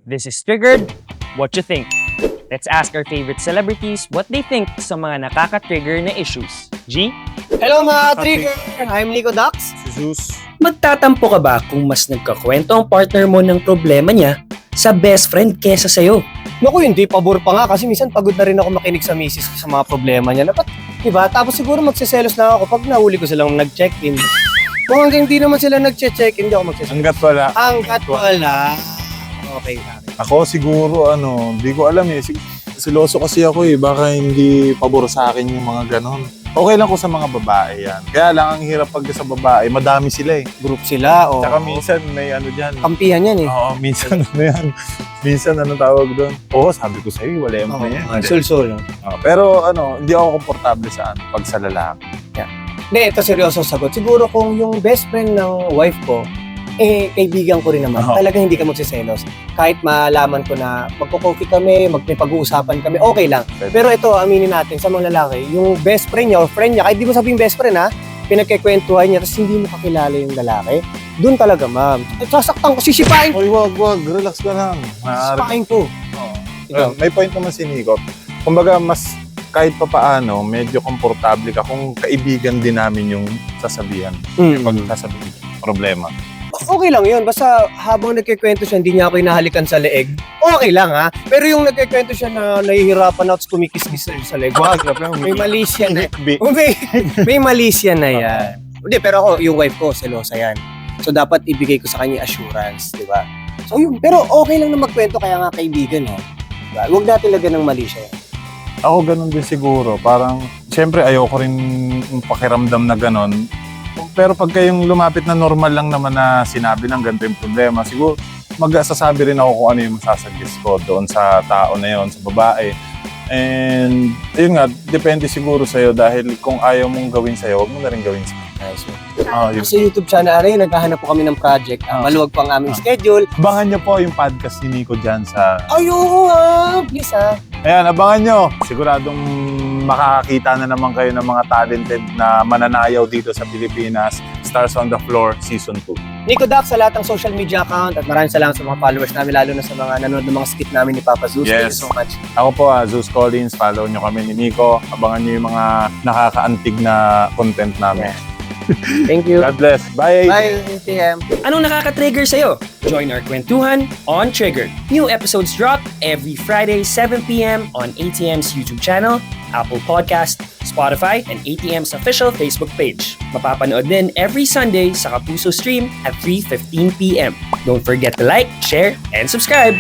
This is Triggered. What you think? Let's ask our favorite celebrities what they think sa mga nakaka-trigger na issues. G? Hello mga Trigger! I'm Nico Dax. Jesus. Magtatampo ka ba kung mas nagkakwento ang partner mo ng problema niya sa best friend kesa sa'yo? Naku, hindi pabor pa nga kasi minsan pagod na rin ako makinig sa misis ko sa mga problema niya. Dapat, diba? Tapos siguro magsiselos na ako pag nahuli ko silang nag-check-in. Kung hanggang hindi naman sila nag-check-in, hindi ako magsiselos. Hanggat wala. Hanggat wala. Okay. Ako siguro, hindi ko alam eh. Siloso kasi ako eh. Baka hindi pabor sa akin yung mga ganon. Okay lang ko sa mga babae yan. Kaya lang ang hirap pag sa babae, madami sila eh. Group sila o Tsaka minsan may dyan. kampihan yan eh. Oo, minsan yan. Minsan tawag doon? Oo, sabi ko sa'yo, wala mo na yan. Sul-sul. Pero hindi ako komportable sa pag sa lalaki. Hindi, ito seryoso sagot. Siguro kung yung best friend ng wife ko, kaibigan ko rin naman. Oo. Talagang hindi ka magsiselos. Kahit malaman ko na magko-coffee kami, may pag-uusapan kami, okay lang. Pero ito, aminin natin sa mga lalaki, yung best friend niya or friend niya, kahit di mo sabihin best friend ha, pinagkikwentuhan niya, tapos hindi mo kakilala yung lalaki, doon talaga ma'am. Sasaktan ko, sisipain ko. Oy, wag. Relax ka lang. Sisipain ko. Ikaw. May point naman si Nico. Kumbaga, mas kahit pa paano, medyo komportable ka kung kaibigan din namin yung sasabihan. Pag sasabihin problema. Okay lang yun. Basta habang nagkikwento siya, hindi niya ako hinahalikan sa leeg. Okay lang ha. Pero yung nagkikwento siya na nahihirapan at kumikis-kis sa leeg. Wag, may mali siya na. May mali siya na yan. Hindi, pero ako, yung wife ko, selosa yan. So dapat ibigay ko sa kanya assurance, di ba? So yun, pero okay lang na magkwento kaya nga kaibigan ha. Diba? Huwag natin lagyan ng mali siya. Ako ganun din siguro. Parang, siyempre ayoko rin pakiramdam na ganun. Pero pag kayong lumapit na normal lang naman na sinabi ng ganito yung problema, siguro magsasabi rin ako kung ano yung masasuggest ko doon sa tao na yon, sa babae. And yun nga, depende siguro sa'yo dahil kung ayaw mong gawin sa'yo, huwag mo na rin gawin sa'yo. Sa YouTube channel, naghahanap po kami ng project. Maluwag po ang aming schedule. Abangan nyo po yung podcast ni Nico dyan sa... Ay, oo ha! Please ha! Ayan, abangan nyo. Siguradong makakakita na naman kayo ng mga talented na mananayaw dito sa Pilipinas. Stars on the Floor Season 2. Nico Dax sa lahat ng social media account at maraming salamat sa mga followers namin, lalo na sa mga nanonood ng mga skit namin ni Papa Zeus. Thank you Yes. so much. Ako po, Zeus Collins. Follow nyo kami ni Nico. Abangan nyo yung mga nakakaantig na content namin. Thank you. God bless. Bye! Bye, TM. Anong nakaka-trigger sa'yo? Join our kwentuhan on Triggered. New episodes drop every Friday, 7 p.m. on ATM's YouTube channel, Apple Podcast, Spotify, and ATM's official Facebook page. Mapapanood din every Sunday sa Kapuso stream at 3:15 p.m. Don't forget to like, share, and subscribe!